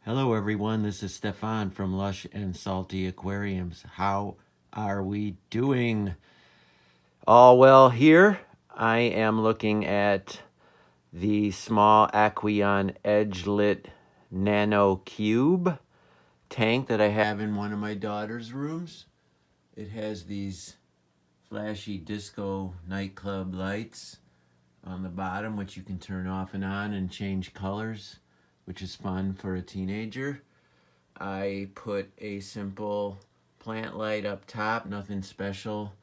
Hello everyone, this is Stefan from Lush and Salty Aquariums. How are we doing? All well here. I am looking at the small Aqueon Edge-Lit Nano Cube tank that I have in one of my daughter's rooms. It has these flashy disco nightclub lights on the bottom, which you can turn off and on and change colors, which is fun for a teenager. I put a simple plant light up top, nothing special.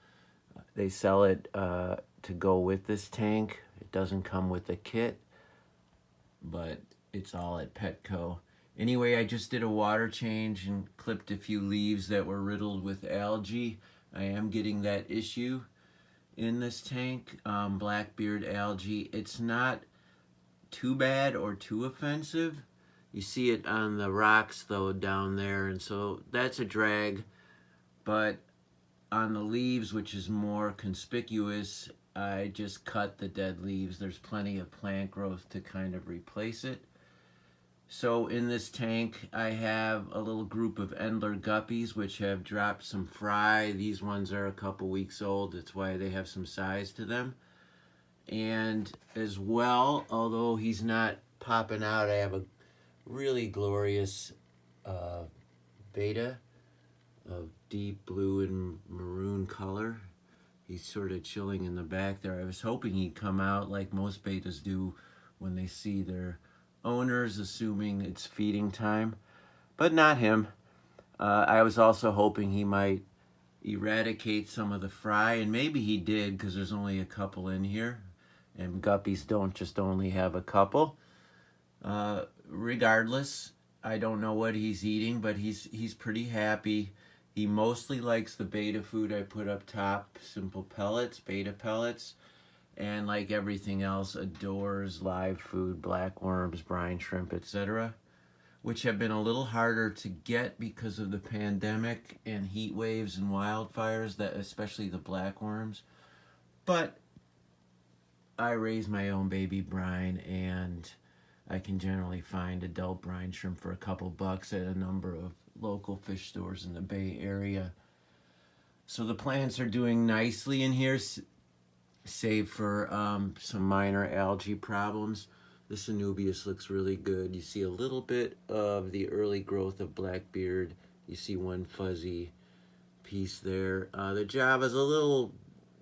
They sell it to go with this tank. It doesn't come with a kit, but it's all at Petco. Anyway, I just did a water change and clipped a few leaves that were riddled with algae. I am getting that issue in this tank, blackbeard algae. It's not too bad or too offensive. You see it on the rocks though down there, and so that's a drag. But on the leaves, which is more conspicuous, I just cut the dead leaves. There's plenty of plant growth to kind of replace it. So in this tank, I have a little group of Endler guppies which have dropped some fry. These ones are a couple weeks old. That's why they have some size to them. And as well, although he's not popping out, I have a really glorious Betta of deep blue and maroon color. He's sort of chilling in the back there. I was hoping he'd come out like most bettas do when they see their owners, assuming it's feeding time, but not him. I was also hoping he might eradicate some of the fry, and maybe he did because there's only a couple in here, and guppies don't just only have a couple. Regardless, I don't know what he's eating, but he's pretty happy. He mostly likes the betta food I put up top, simple pellets, betta pellets, and like everything else, adores live food, black worms, brine shrimp, etc., which have been a little harder to get because of the pandemic and heat waves and wildfires, that especially the black worms. But I raise my own baby brine, and I can generally find adult brine shrimp for a couple bucks at a number of local fish stores in the Bay Area. So the plants are doing nicely in here, save for some minor algae problems. This Anubias looks really good. You see a little bit of the early growth of blackbeard. You see one fuzzy piece there. The Java's a little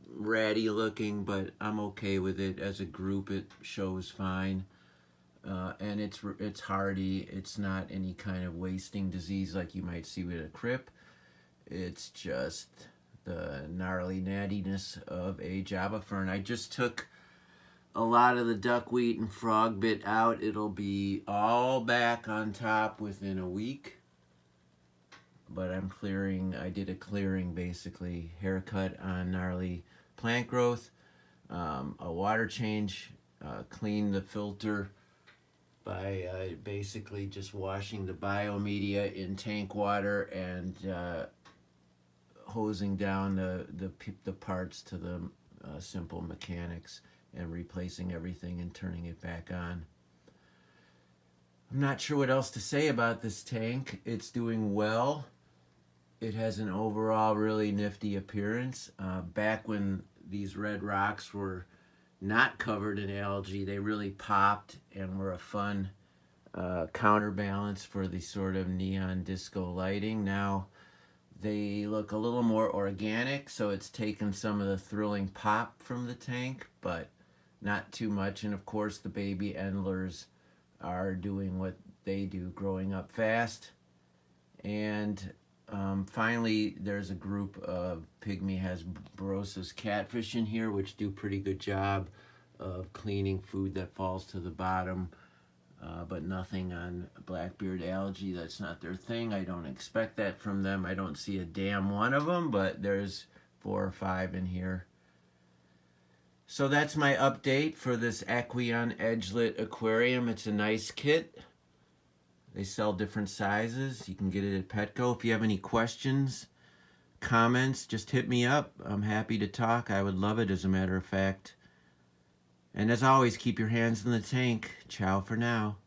ratty looking, but I'm okay with it. As a group, it shows fine. And it's hardy. It's not any kind of wasting disease like you might see with a crip. It's just the gnarly nattiness of a Java fern. I just took a lot of the duckweed and frog bit out. It'll be all back on top within a week. But I did a clearing basically, haircut on gnarly plant growth, a water change, cleaned the filter by basically just washing the biomedia in tank water and hosing down the parts to the simple mechanics and replacing everything and turning it back on. I'm not sure what else to say about this tank. It's doing well. It has an overall really nifty appearance. Back when these red rocks were not covered in algae, they really popped and were a fun counterbalance for the sort of neon disco lighting. Now they look a little more organic, so it's taken some of the thrilling pop from the tank, but not too much. And of course the baby Endlers are doing what they do, growing up fast. And finally, there's a group of pygmy hasbrosus catfish in here, which do pretty good job of cleaning food that falls to the bottom, but nothing on blackbeard algae. That's not their thing. I don't expect that from them. I don't see a damn one of them, but there's 4 or 5 in here. So that's my update for this Aqueon Edge-Lit aquarium. It's a nice kit. They sell different sizes. You can get it at Petco. If you have any questions, comments, just hit me up. I'm happy to talk. I would love it, as a matter of fact. And as always, keep your hands in the tank. Ciao for now.